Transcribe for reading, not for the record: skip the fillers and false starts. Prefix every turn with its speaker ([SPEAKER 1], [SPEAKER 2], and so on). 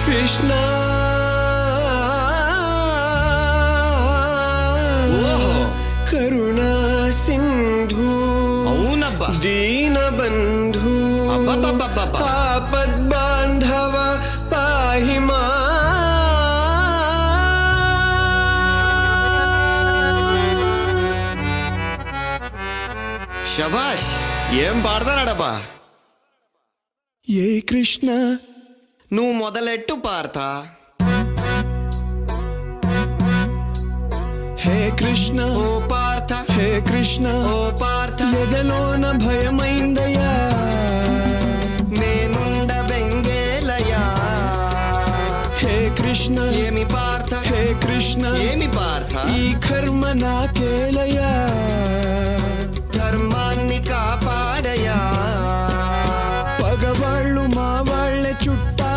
[SPEAKER 1] కృష్ణ కరుణా సింధు
[SPEAKER 2] అవునబ్బా
[SPEAKER 1] దీన బంధు
[SPEAKER 2] అబ్బబ్బబ్బబ్బబ్బ.
[SPEAKER 1] ఆపద్ బాంధవ పాహి మా
[SPEAKER 2] శభాష్ ఏం పాడతారాడబ్బా
[SPEAKER 1] ఏ కృష్ణ
[SPEAKER 2] నువ్వు మొదలెట్టు పార్తా
[SPEAKER 1] హే కృష్ణ
[SPEAKER 2] ఓ పార్థ
[SPEAKER 1] హే కృష్ణ
[SPEAKER 2] ఓ పార్థ
[SPEAKER 1] ఎదలోన భయమైందయ్యా
[SPEAKER 2] నేనుండ బెంగేలయా
[SPEAKER 1] హే కృష్ణ
[SPEAKER 2] ఏమి పార్థ
[SPEAKER 1] హే కృష్ణ
[SPEAKER 2] ఏమి పార్థ
[SPEAKER 1] ఈ కర్మ నాకేలయ్యా
[SPEAKER 2] ధర్మాన్ని కాపాడయా